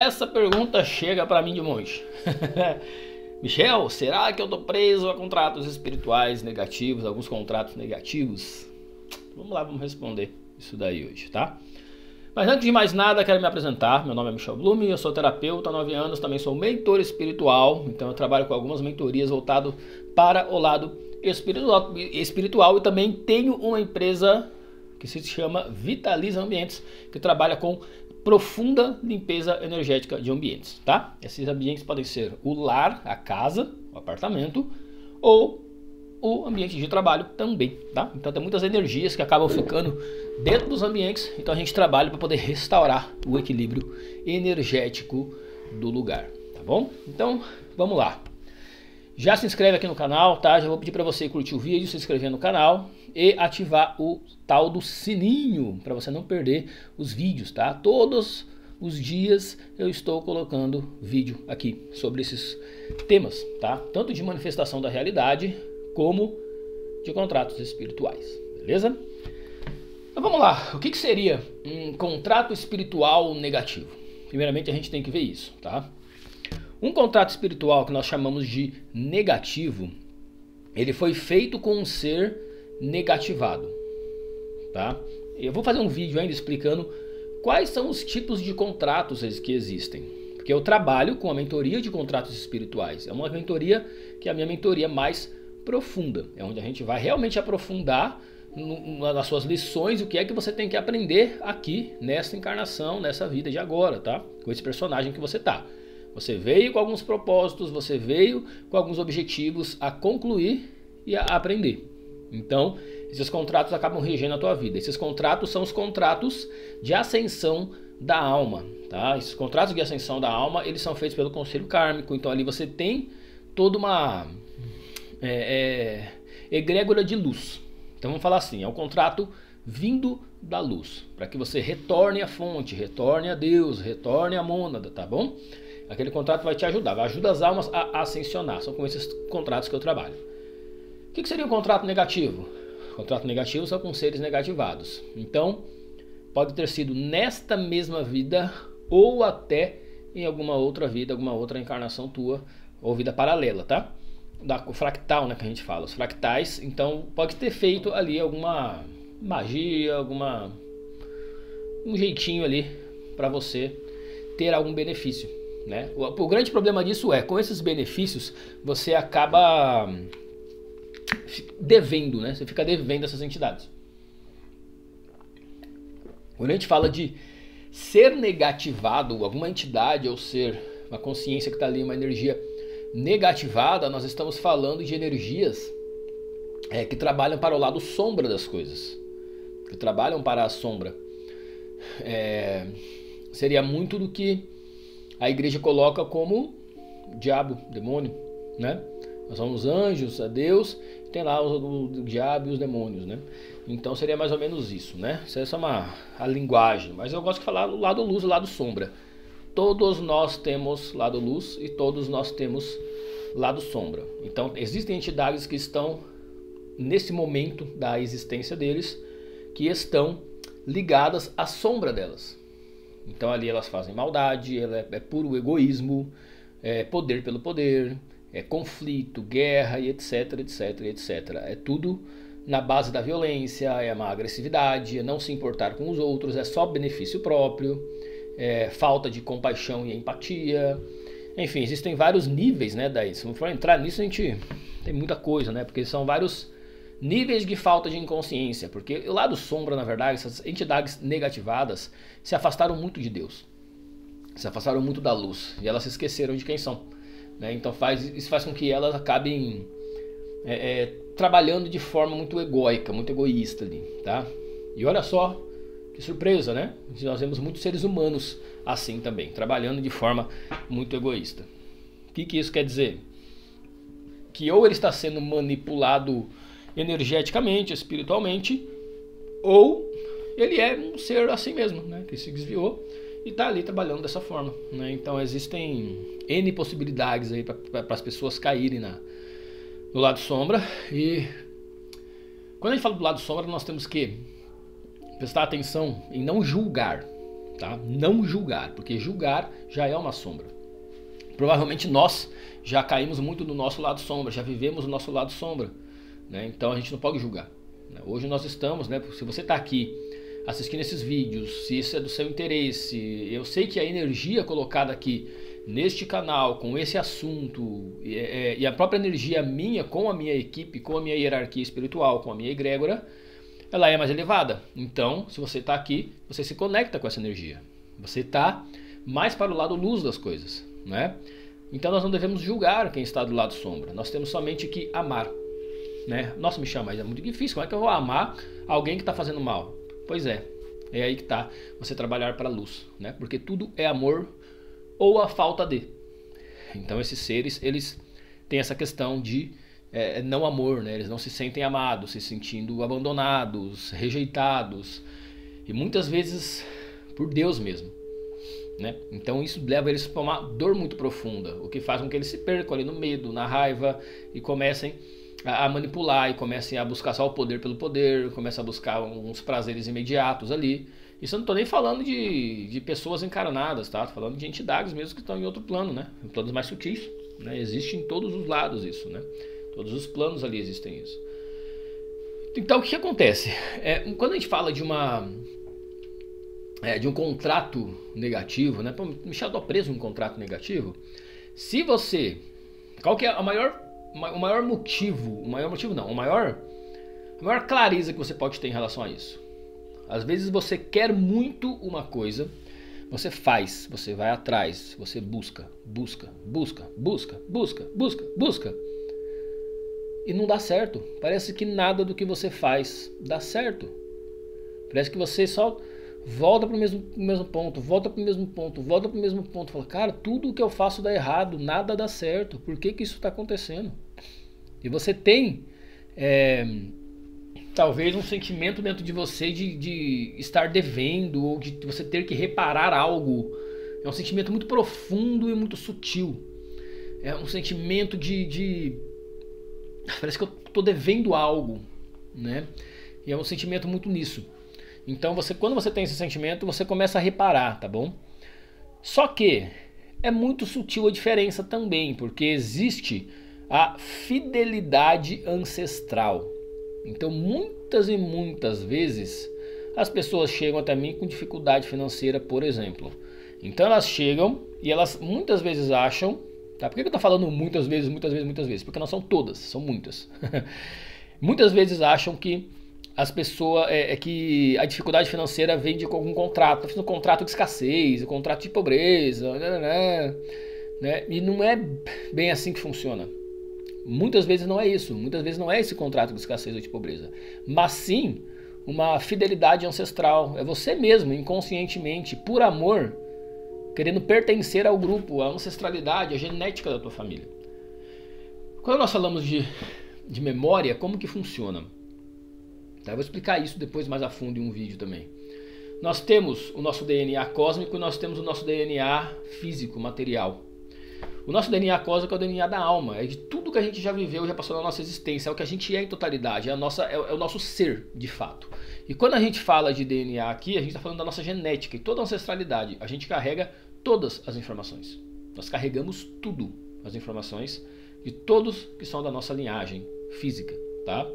Essa pergunta chega para mim de monte. Michel, será que eu tô preso a contratos espirituais negativos, alguns contratos negativos? Vamos lá, vamos responder isso daí hoje, tá? Mas antes de mais nada, quero me apresentar. Meu nome é Michel Blume, eu sou terapeuta há 9 anos, também sou mentor espiritual, então eu trabalho com algumas mentorias voltado para o lado espiritual e também tenho uma empresa que se chama Vitaliza Ambientes, que trabalha com profunda limpeza energética de ambientes, tá? Esses ambientes podem ser o lar, a casa, o apartamento ou o ambiente de trabalho também, tá? Então tem muitas energias que acabam ficando dentro dos ambientes, então a gente trabalha para poder restaurar o equilíbrio energético do lugar, tá bom? Então, vamos lá. Já se inscreve aqui no canal, tá? Já vou pedir para você curtir o vídeo, se inscrever no canal e ativar o tal do sininho para você não perder os vídeos, tá? Todos os dias eu estou colocando vídeo aqui sobre esses temas, tá? Tanto de manifestação da realidade como de contratos espirituais, beleza? Então vamos lá, o que seria um contrato espiritual negativo? Primeiramente a gente tem que ver isso, tá? Um contrato espiritual que nós chamamos de negativo, ele foi feito com um ser negativado, tá? Eu vou fazer um vídeo ainda explicando quais são os tipos de contratos que existem, porque eu trabalho com a mentoria de contratos espirituais. É uma mentoria que é a minha mentoria mais profunda, é onde a gente vai realmente aprofundar nas suas lições o que é que você tem que aprender aqui nessa encarnação, nessa vida de agora, tá? Com esse personagem que você tá. Você veio com alguns propósitos, você veio com alguns objetivos a concluir e a aprender. Então, esses contratos acabam regendo a tua vida. Esses contratos são os contratos de ascensão da alma, tá? Esses contratos de ascensão da alma, eles são feitos pelo conselho kármico. Então ali você tem toda uma egrégora de luz. Então vamos falar assim, é um contrato vindo da luz, para que você retorne à fonte, retorne a Deus, retorne à mônada, tá bom? Aquele contrato vai te ajudar, vai ajudar as almas a ascensionar. São com esses contratos que eu trabalho. O que seria um contrato negativo? Contrato negativo são com seres negativados. Então, pode ter sido nesta mesma vida ou até em alguma outra vida, alguma outra encarnação tua ou vida paralela, tá? O fractal, né, que a gente fala, os fractais. Então, pode ter feito ali alguma magia, um jeitinho ali para você ter algum benefício, né? O grande problema disso é, com esses benefícios, você acaba devendo, né? Você fica devendo essas entidades. Quando a gente fala de ser negativado, alguma entidade ou ser, uma consciência que está ali, uma energia negativada, nós estamos falando de energias que trabalham para o lado sombra das coisas, que trabalham para a sombra. Seria muito do que a igreja coloca como diabo, demônio, né? Nós somos anjos, a Deus, tem lá o diabo e os demônios, né? Então seria mais ou menos isso, né? Essa é a linguagem, mas eu gosto de falar do lado luz e lado sombra. Todos nós temos lado luz e todos nós temos lado sombra. Então existem entidades que estão nesse momento da existência deles, que estão ligadas à sombra delas. Então ali elas fazem maldade, é puro egoísmo, é poder pelo poder, é conflito, guerra e etc, etc, etc. É tudo na base da violência, é uma agressividade, é não se importar com os outros, é só benefício próprio, é falta de compaixão e empatia. Enfim, existem vários níveis, né, daí. Se não for entrar nisso, a gente tem muita coisa, né? Porque são vários níveis de falta de inconsciência, porque o lado sombra, na verdade, essas entidades negativadas se afastaram muito de Deus, se afastaram muito da luz e elas se esqueceram de quem são, né? Então isso faz com que elas acabem trabalhando de forma muito egóica, muito egoísta ali, tá? E olha só que surpresa, né? Nós vemos muitos seres humanos assim também, trabalhando de forma muito egoísta. O que isso quer dizer? Que ou ele está sendo manipulado energeticamente, espiritualmente, ou ele é um ser assim mesmo, né, que se desviou e está ali trabalhando dessa forma, né? Então existem N possibilidades aí para as pessoas caírem no lado sombra. E quando a gente fala do lado sombra, nós temos que prestar atenção em não julgar, tá? Não julgar, porque julgar já é uma sombra. Provavelmente nós já caímos muito no nosso lado sombra, já vivemos o nosso lado sombra, né? Então a gente não pode julgar, né? Hoje nós estamos, né? Se você está aqui assistindo esses vídeos, se isso é do seu interesse, eu sei que a energia colocada aqui neste canal, com esse assunto, e a própria energia minha, com a minha equipe, com a minha hierarquia espiritual, com a minha egrégora, ela é mais elevada. Então, se você está aqui, você se conecta com essa energia. Você está mais para o lado luz das coisas, né? Então nós não devemos julgar quem está do lado sombra. Nós temos somente que amar, né? Nossa, Michel, mas é muito difícil. Como é que eu vou amar alguém que está fazendo mal? Pois é aí que está você trabalhar para a luz, né? Porque tudo é amor ou a falta de. Então esses seres, eles têm essa questão de não amor, né? Eles não se sentem amados, se sentindo abandonados, rejeitados, e muitas vezes por Deus mesmo, né? Então isso leva eles para uma dor muito profunda, o que faz com que eles se percam ali no medo, na raiva, e comecem a manipular, e comecem a buscar só o poder pelo poder, comecem a buscar uns prazeres imediatos ali. Isso eu não estou nem falando de pessoas encarnadas, tá? Tô falando de entidades mesmo que estão em outro plano, né? Em planos mais sutis, né? Existe em todos os lados isso, né? Todos os planos ali existem isso. Então o que acontece? Quando a gente fala de um contrato negativo, né? Pô, Michel, tô preso num contrato negativo. Se você... Qual que é a maior motivo? A maior clareza que você pode ter em relação a isso? Às vezes você quer muito uma coisa, você faz, você vai atrás, você busca, e não dá certo. Parece que nada do que você faz dá certo. Parece que você só volta para o mesmo ponto, volta para o mesmo ponto. Fala, cara, tudo o que eu faço dá errado, nada dá certo. Por que isso está acontecendo? E você tem talvez um sentimento dentro de você de estar devendo, ou de você ter que reparar algo. É um sentimento muito profundo e muito sutil. É um sentimento parece que eu estou devendo algo, né? E é um sentimento muito nisso. Então quando você tem esse sentimento, você começa a reparar, tá bom? Só que é muito sutil a diferença também, porque existe a fidelidade ancestral. Então muitas e muitas vezes as pessoas chegam até mim com dificuldade financeira, por exemplo. Então elas chegam e elas muitas vezes acham, tá? Por que eu estou falando muitas vezes? Porque não são todas, são muitas. Muitas vezes acham que as pessoas, que a dificuldade financeira vem de algum contrato. Está fazendo um contrato de escassez, um contrato de pobreza, né? E não é bem assim que funciona. Muitas vezes não é isso. Muitas vezes não é esse contrato de escassez ou de pobreza. Mas sim uma fidelidade ancestral. É você mesmo, inconscientemente, por amor, querendo pertencer ao grupo, à ancestralidade, à genética da tua família. Quando nós falamos de memória, como que funciona? Tá, eu vou explicar isso depois mais a fundo em um vídeo também. Nós temos o nosso DNA cósmico e nós temos o nosso DNA físico, material. O nosso DNA cósmico é o DNA da alma, é de tudo que a gente já viveu, já passou na nossa existência, é o que a gente é em totalidade, é o nosso ser, de fato. E quando a gente fala de DNA aqui, a gente está falando da nossa genética e toda a ancestralidade. A gente carrega todas as informações. Nós carregamos tudo, as informações de todos que são da nossa linhagem física, tá?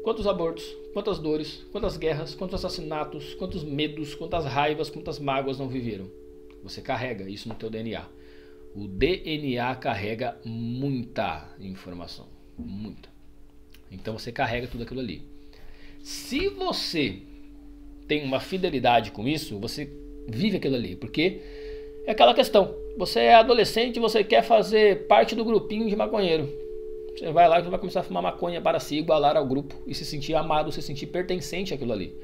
Quantos abortos, quantas dores, quantas guerras, quantos assassinatos, quantos medos, quantas raivas, quantas mágoas não viveram? Você carrega isso no teu DNA. O DNA carrega muita informação, muita. Então você carrega tudo aquilo ali. Se você tem uma fidelidade com isso, você vive aquilo ali, porque é aquela questão. Você é adolescente, você quer fazer parte do grupinho de maconheiro. Você vai lá e vai começar a fumar maconha para se igualar ao grupo e se sentir amado, se sentir pertencente àquilo ali.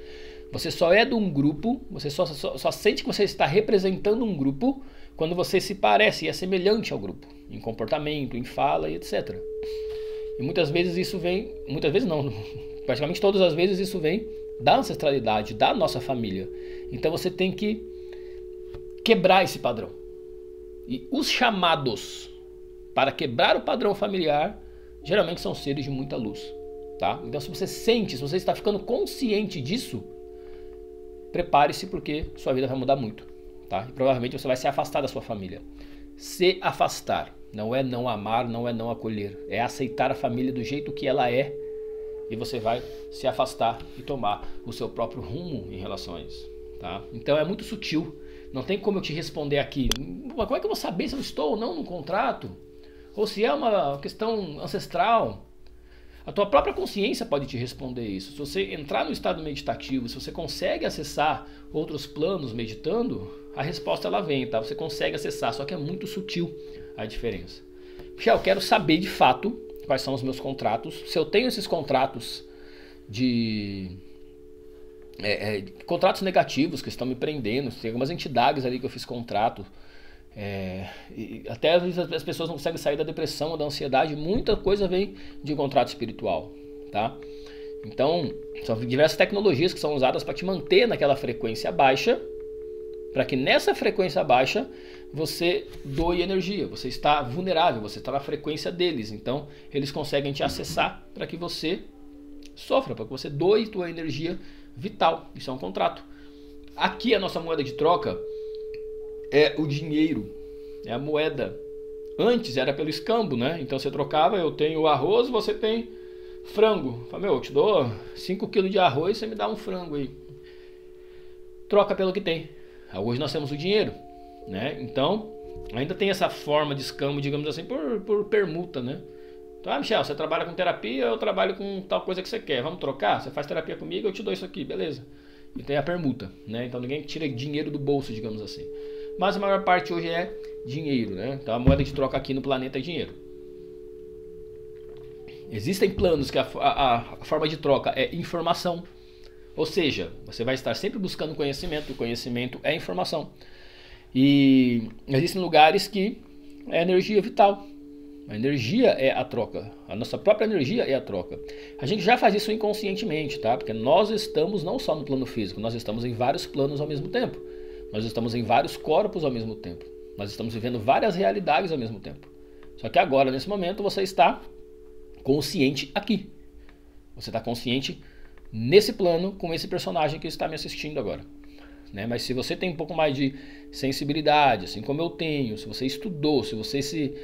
Você só é de um grupo, você só sente que você está representando um grupo quando você se parece e é semelhante ao grupo, em comportamento, em fala e etc. E muitas vezes isso vem, muitas vezes não, praticamente todas as vezes isso vem da ancestralidade, da nossa família. Então você tem que quebrar esse padrão. E os chamados para quebrar o padrão familiar geralmente são seres de muita luz, tá? Então se você sente, se você está ficando consciente disso, prepare-se porque sua vida vai mudar muito, tá? E provavelmente você vai se afastar da sua família. Se afastar não é não amar, não é não acolher, é aceitar a família do jeito que ela é, e você vai se afastar e tomar o seu próprio rumo em relação a isso, tá? Então é muito sutil, não tem como eu te responder aqui, como é que eu vou saber se eu estou ou não no contrato? Ou se é uma questão ancestral? A tua própria consciência pode te responder isso. Se você entrar no estado meditativo, se você consegue acessar outros planos meditando, a resposta ela vem, tá? Você consegue acessar, só que é muito sutil a diferença. Michel, eu quero saber de fato quais são os meus contratos. Se eu tenho esses contratos contratos negativos que estão me prendendo, tem algumas entidades ali que eu fiz contrato. E até às vezes as pessoas não conseguem sair da depressão ou da ansiedade, muita coisa vem de contrato espiritual, tá? Então, são diversas tecnologias que são usadas para te manter naquela frequência baixa, para que nessa frequência baixa você doe energia, você está vulnerável, você está na frequência deles, então eles conseguem te acessar para que você sofra, para que você doe tua energia vital. Isso é um contrato. Aqui a nossa moeda de troca é o dinheiro, é a moeda. Antes era pelo escambo, né? Então você trocava, eu tenho arroz, você tem frango. Falei, eu te dou 5 kg de arroz, você me dá um frango aí. Troca pelo que tem. Hoje nós temos o dinheiro, né? Então, ainda tem essa forma de escambo, digamos assim, por permuta, né? Então, Michel, você trabalha com terapia, eu trabalho com tal coisa que você quer. Vamos trocar? Você faz terapia comigo, eu te dou isso aqui, beleza. E tem a permuta, né? Então ninguém tira dinheiro do bolso, digamos assim. Mas a maior parte hoje é dinheiro, né? Então a moeda de troca aqui no planeta é dinheiro. Existem planos que a forma de troca é informação. Ou seja, você vai estar sempre buscando conhecimento. O conhecimento é informação. E existem lugares que é energia vital. A energia é a troca. A nossa própria energia é a troca. A gente já faz isso inconscientemente, tá? Porque nós estamos não só no plano físico, nós estamos em vários planos ao mesmo tempo. Nós estamos em vários corpos ao mesmo tempo. Nós estamos vivendo várias realidades ao mesmo tempo. Só que agora, nesse momento, você está consciente aqui. Você está consciente nesse plano com esse personagem que está me assistindo agora. Né? Mas se você tem um pouco mais de sensibilidade, assim como eu tenho, se você estudou, se você se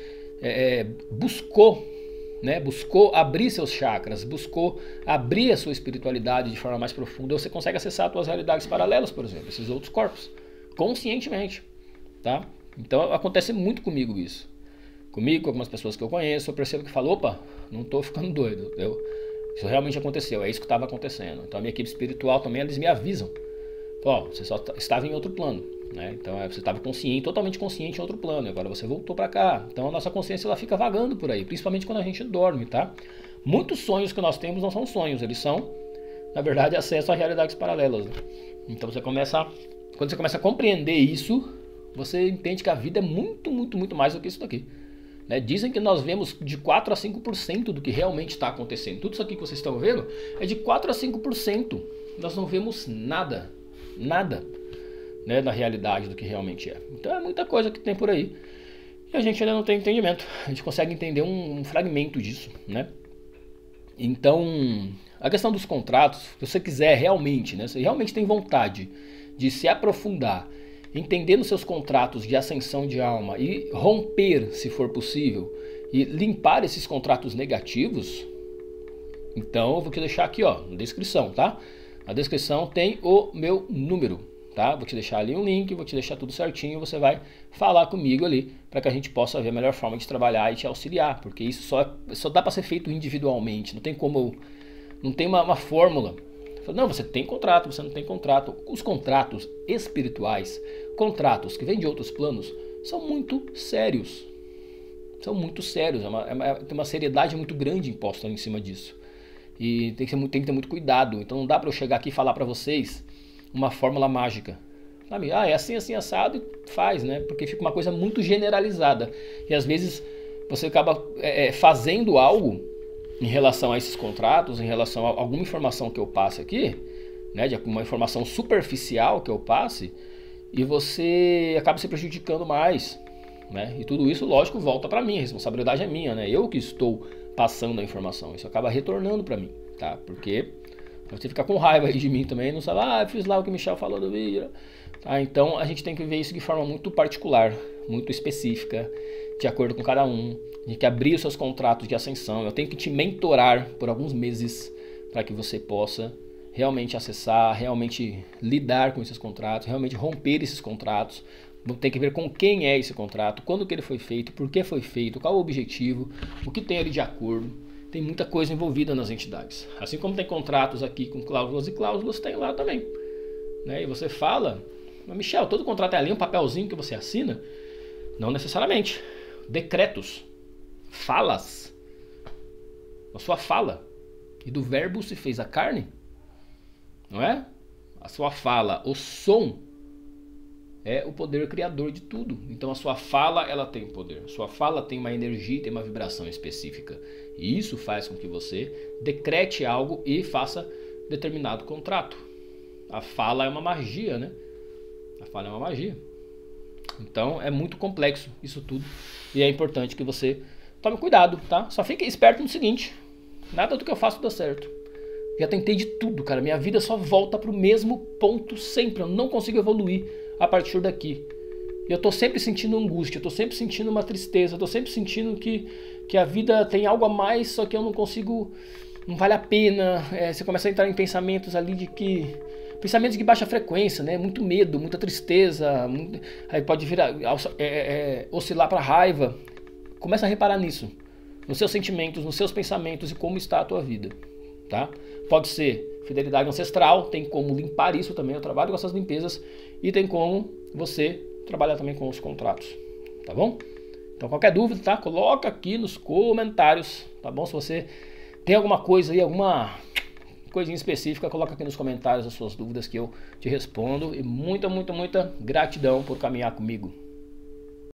buscou, né? Buscou abrir seus chakras, buscou abrir a sua espiritualidade de forma mais profunda, você consegue acessar as suas realidades paralelas, por exemplo, esses outros corpos, conscientemente, tá? Então acontece muito comigo isso. Comigo, com algumas pessoas que eu conheço, eu percebo que falo, opa, não estou ficando doido, isso realmente aconteceu, é isso que estava acontecendo. Então a minha equipe espiritual também, eles me avisam. Ó, você só estava em outro plano, né? Então você estava consciente, totalmente consciente em outro plano, e agora você voltou para cá. Então a nossa consciência ela fica vagando por aí, principalmente quando a gente dorme, tá? Muitos sonhos que nós temos não são sonhos, eles são, na verdade, acesso a realidades paralelas, né? Então quando você começa a compreender isso, você entende que a vida é muito, muito, muito mais do que isso daqui. Né? Dizem que nós vemos de 4 a 5% do que realmente está acontecendo. Tudo isso aqui que vocês estão vendo é de 4 a 5%. Nós não vemos nada, né, da realidade do que realmente é. Então é muita coisa que tem por aí. E a gente ainda não tem entendimento. A gente consegue entender um fragmento disso, né? Então, a questão dos contratos, se você quiser realmente, né, se você realmente tem vontade de se aprofundar, entender nos seus contratos de ascensão de alma e romper, se for possível, e limpar esses contratos negativos, então eu vou te deixar aqui, ó, na descrição, tá? Na descrição tem o meu número, tá? Vou te deixar ali um link, vou te deixar tudo certinho, você vai falar comigo ali para que a gente possa ver a melhor forma de trabalhar e te auxiliar, porque isso só dá para ser feito individualmente, não tem como, não tem uma fórmula. Não, você tem contrato, você não tem contrato. Os contratos espirituais, contratos que vêm de outros planos, são muito sérios. São muito sérios, tem uma seriedade muito grande imposta em cima disso. E tem que ter muito cuidado. Então não dá para eu chegar aqui e falar para vocês uma fórmula mágica. Sabe? É assim, assim, assado e faz, né? Porque fica uma coisa muito generalizada. E às vezes você acaba fazendo algo em relação a esses contratos, em relação a alguma informação que eu passe aqui, né, de uma informação superficial que eu passe, e você acaba se prejudicando mais, né? E tudo isso, lógico, volta para mim, a responsabilidade é minha, né? Eu que estou passando a informação, isso acaba retornando para mim, tá? Porque Você fica com raiva aí de mim também, não sabe, eu fiz lá o que o Michel falou do vídeo. Tá, então a gente tem que ver isso de forma muito particular, muito específica, de acordo com cada um. A gente tem que abrir os seus contratos de ascensão. Eu tenho que te mentorar por alguns meses para que você possa realmente acessar, realmente lidar com esses contratos, realmente romper esses contratos. Tem que ver com quem é esse contrato, quando que ele foi feito, por que foi feito, qual o objetivo, o que tem ali de acordo. Tem muita coisa envolvida nas entidades. Assim como tem contratos aqui com cláusulas e cláusulas, tem lá também. Né? E você fala, mas Michel, todo contrato é ali um papelzinho que você assina? Não necessariamente. Decretos, falas, a sua fala. E do verbo se fez a carne, não é? A sua fala, o som é o poder criador de tudo. Então a sua fala, ela tem poder. A sua fala tem uma energia, tem uma vibração específica. E isso faz com que você decrete algo e faça determinado contrato. A fala é uma magia, né? A fala é uma magia. Então é muito complexo isso tudo. E é importante que você tome cuidado, tá? Só fique esperto no seguinte: nada do que eu faço dá certo. Já tentei de tudo, cara. Minha vida só volta pro mesmo ponto sempre. Eu não consigo evoluir a partir daqui. Eu tô sempre sentindo angústia, eu tô sempre sentindo uma tristeza, eu tô sempre sentindo que a vida tem algo a mais, só que eu não consigo, não vale a pena. Você começa a entrar em pensamentos ali pensamentos de baixa frequência, né? Muito medo, muita tristeza, aí pode virar, oscilar para raiva. Começa a reparar nisso, nos seus sentimentos, nos seus pensamentos e como está a tua vida, tá? Pode ser fidelidade ancestral, tem como limpar isso também, eu trabalho com essas limpezas, e tem como você trabalhar também com os contratos, tá bom? Então qualquer dúvida, tá? Coloca aqui nos comentários, tá bom? Se você tem alguma coisa aí, alguma coisinha específica, coloca aqui nos comentários as suas dúvidas que eu te respondo. E muita, muita, muita gratidão por caminhar comigo.